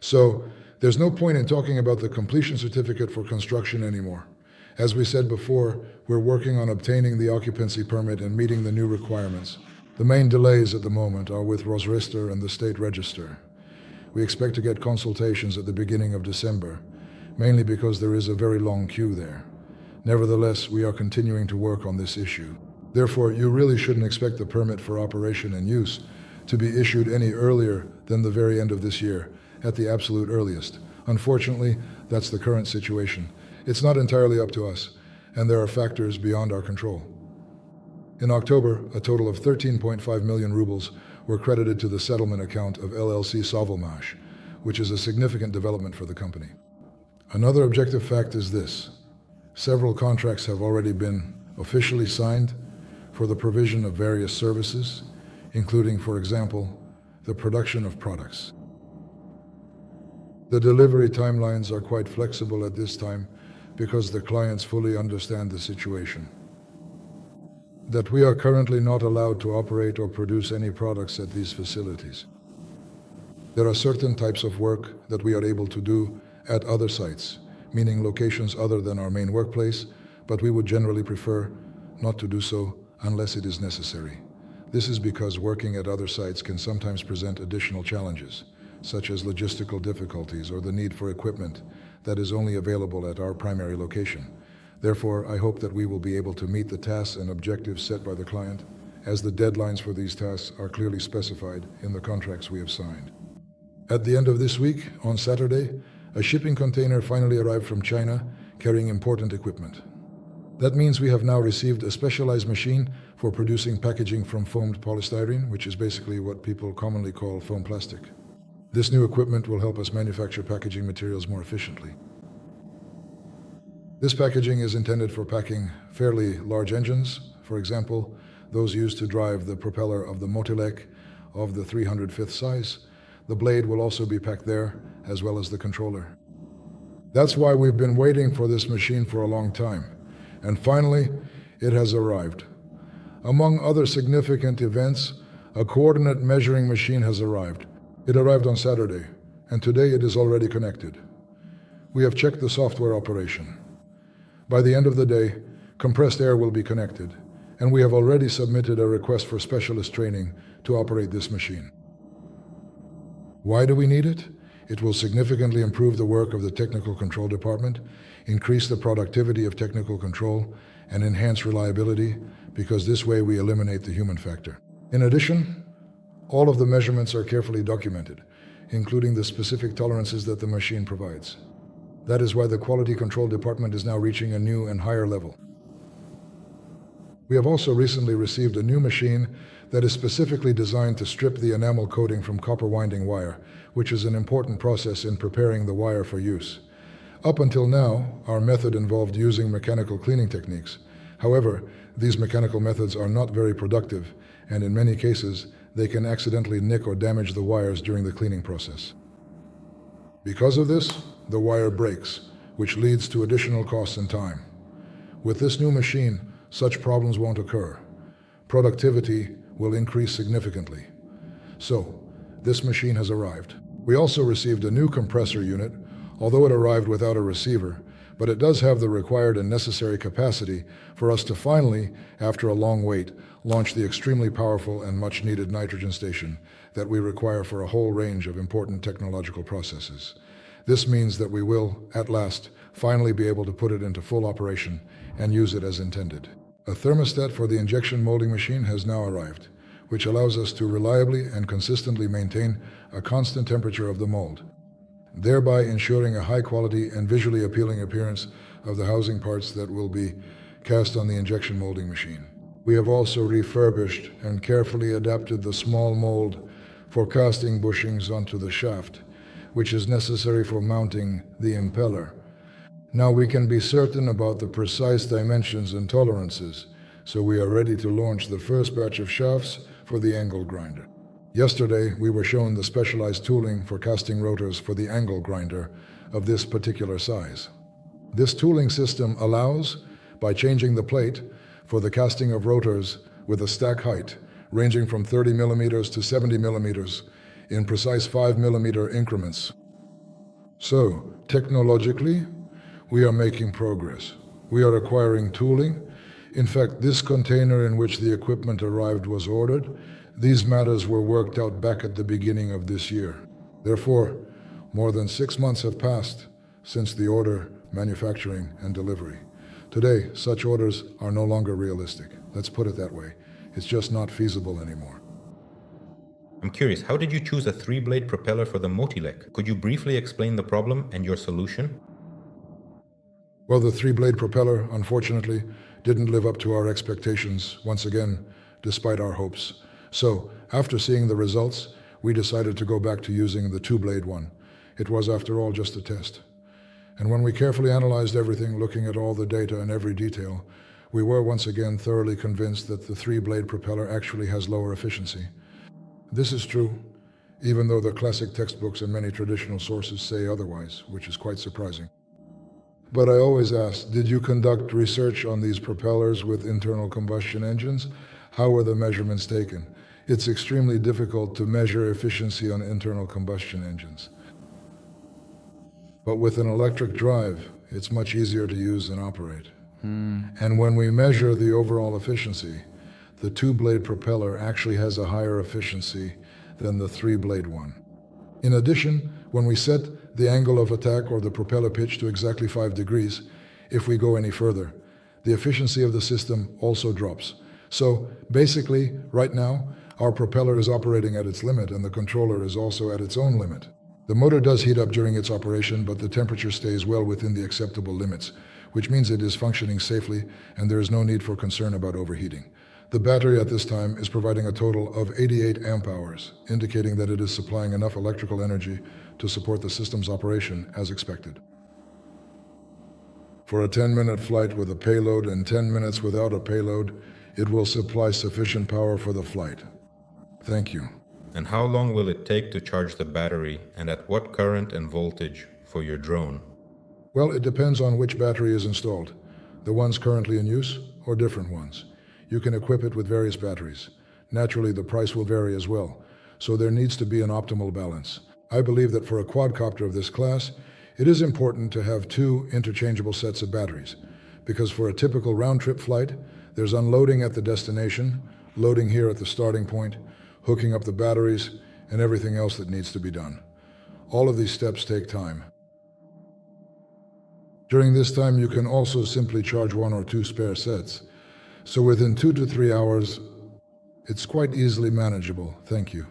So there's no point in talking about the completion certificate for construction anymore. As we said before, we're working on obtaining the occupancy permit and meeting the new requirements. The main delays at the moment are with Rosrister and the State Register. We expect to get consultations at the beginning of December, mainly because there is a very long queue there. Nevertheless, we are continuing to work on this issue. Therefore, you really shouldn't expect the permit for operation and use to be issued any earlier than the very end of this year, at the absolute earliest. Unfortunately, that's the current situation. It's not entirely up to us, and there are factors beyond our control. In October, a total of 13.5 million rubles were credited to the settlement account of LLC Sovelmash, which is a significant development for the company. Another objective fact is this. Several contracts have already been officially signed for the provision of various services, including, for example, the production of products. The delivery timelines are quite flexible at this time because the clients fully understand the situation. That we are currently not allowed to operate or produce any products at these facilities. There are certain types of work that we are able to do at other sites, meaning locations other than our main workplace, but we would generally prefer not to do so unless it is necessary. This is because working at other sites can sometimes present additional challenges, such as logistical difficulties or the need for equipment that is only available at our primary location. Therefore, I hope that we will be able to meet the tasks and objectives set by the client, as the deadlines for these tasks are clearly specified in the contracts we have signed. At the end of this week, on Saturday, a shipping container finally arrived from China carrying important equipment. That means we have now received a specialized machine for producing packaging from foamed polystyrene, which is basically what people commonly call foam plastic. This new equipment will help us manufacture packaging materials more efficiently. This packaging is intended for packing fairly large engines, for example, those used to drive the propeller of the Motilek of the 305th size. The blade will also be packed there, as well as the controller. That's why we've been waiting for this machine for a long time, and finally, it has arrived. Among other significant events, a coordinate measuring machine has arrived. It arrived on Saturday, and today it is already connected. We have checked the software operation. By the end of the day, compressed air will be connected, and we have already submitted a request for specialist training to operate this machine. Why do we need it? It will significantly improve the work of the technical control department, increase the productivity of technical control, and enhance reliability, because this way we eliminate the human factor. In addition, all of the measurements are carefully documented, including the specific tolerances that the machine provides. That is why the quality control department is now reaching a new and higher level. We have also recently received a new machine that is specifically designed to strip the enamel coating from copper winding wire, which is an important process in preparing the wire for use. Up until now, our method involved using mechanical cleaning techniques. However, these mechanical methods are not very productive, and in many cases, they can accidentally nick or damage the wires during the cleaning process. Because of this, the wire breaks, which leads to additional costs and time. With this new machine, such problems won't occur. Productivity will increase significantly. So, this machine has arrived. We also received a new compressor unit, although it arrived without a receiver, but it does have the required and necessary capacity for us to finally, after a long wait, launch the extremely powerful and much-needed nitrogen station that we require for a whole range of important technological processes. This means that we will, at last, finally be able to put it into full operation and use it as intended. A thermostat for the injection molding machine has now arrived, which allows us to reliably and consistently maintain a constant temperature of the mold, thereby ensuring a high quality and visually appealing appearance of the housing parts that will be cast on the injection molding machine. We have also refurbished and carefully adapted the small mold for casting bushings onto the shaft, which is necessary for mounting the impeller. Now we can be certain about the precise dimensions and tolerances, so we are ready to launch the first batch of shafts for the angle grinder. Yesterday, we were shown the specialized tooling for casting rotors for the angle grinder of this particular size. This tooling system allows, by changing the plate, for the casting of rotors with a stack height ranging from 30 millimeters to 70 millimeters in precise 5 millimeter increments. So, technologically, we are making progress. We are acquiring tooling. In fact, this container in which the equipment arrived was ordered. These matters were worked out back at the beginning of this year. Therefore, more than 6 months have passed since the order, manufacturing, and delivery. Today, such orders are no longer realistic. Let's put it that way. It's just not feasible anymore. I'm curious, how did you choose a 3-blade propeller for the Motilek? Could you briefly explain the problem and your solution? Well, the 3-blade propeller, unfortunately, didn't live up to our expectations, once again, despite our hopes. So, after seeing the results, we decided to go back to using the 2-blade one. It was, after all, just a test. And when we carefully analyzed everything, looking at all the data and every detail, we were once again thoroughly convinced that the 3-blade propeller actually has lower efficiency. This is true, even though the classic textbooks and many traditional sources say otherwise, which is quite surprising. But I always ask, did you conduct research on these propellers with internal combustion engines? How were the measurements taken? It's extremely difficult to measure efficiency on internal combustion engines. But with an electric drive, it's much easier to use and operate. And when we measure the overall efficiency, the 2-blade propeller actually has a higher efficiency than the 3-blade one. In addition, when we set the angle of attack or the propeller pitch to exactly 5 degrees, if we go any further, the efficiency of the system also drops. So basically, right now, our propeller is operating at its limit and the controller is also at its own limit. The motor does heat up during its operation, but the temperature stays well within the acceptable limits, which means it is functioning safely and there is no need for concern about overheating. The battery at this time is providing a total of 88 amp hours, indicating that it is supplying enough electrical energy to support the system's operation as expected. For a 10-minute flight with a payload and 10 minutes without a payload, it will supply sufficient power for the flight. Thank you. And how long will it take to charge the battery, and at what current and voltage for your drone? Well, it depends on which battery is installed, the ones currently in use or different ones. You can equip it with various batteries. Naturally, the price will vary as well, so there needs to be an optimal balance. I believe that for a quadcopter of this class, it is important to have 2 interchangeable sets of batteries, because for a typical round-trip flight, there's unloading at the destination, loading here at the starting point, hooking up the batteries, and everything else that needs to be done. All of these steps take time. During this time, you can also simply charge 1 or 2 spare sets. So within 2 to 3 hours, it's quite easily manageable. Thank you.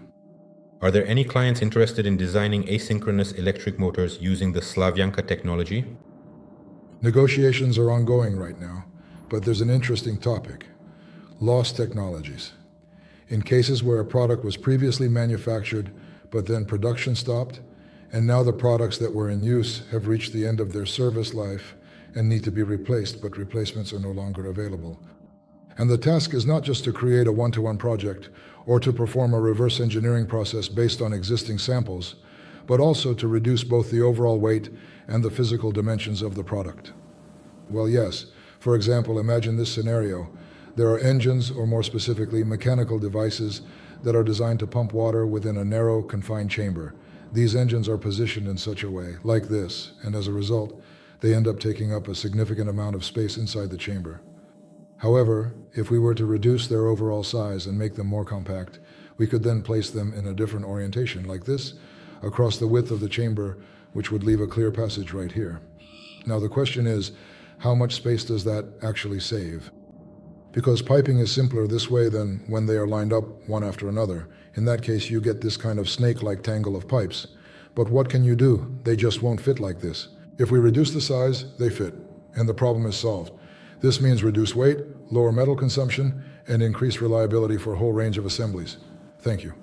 Are there any clients interested in designing asynchronous electric motors using the Slavyanka technology? Negotiations are ongoing right now, but there's an interesting topic: lost technologies. In cases where a product was previously manufactured, but then production stopped, and now the products that were in use have reached the end of their service life and need to be replaced, but replacements are no longer available. And the task is not just to create a one-to-one project or to perform a reverse engineering process based on existing samples, but also to reduce both the overall weight and the physical dimensions of the product. Well, yes. For example, imagine this scenario. There are engines, or more specifically, mechanical devices that are designed to pump water within a narrow, confined chamber. These engines are positioned in such a way, like this, and as a result, they end up taking up a significant amount of space inside the chamber. However, if we were to reduce their overall size and make them more compact, we could then place them in a different orientation, like this, across the width of the chamber, which would leave a clear passage right here. Now the question is, how much space does that actually save? Because piping is simpler this way than when they are lined up one after another. In that case, you get this kind of snake-like tangle of pipes. But what can you do? They just won't fit like this. If we reduce the size, they fit, and the problem is solved. This means reduce weight, lower metal consumption, and increase reliability for a whole range of assemblies. Thank you.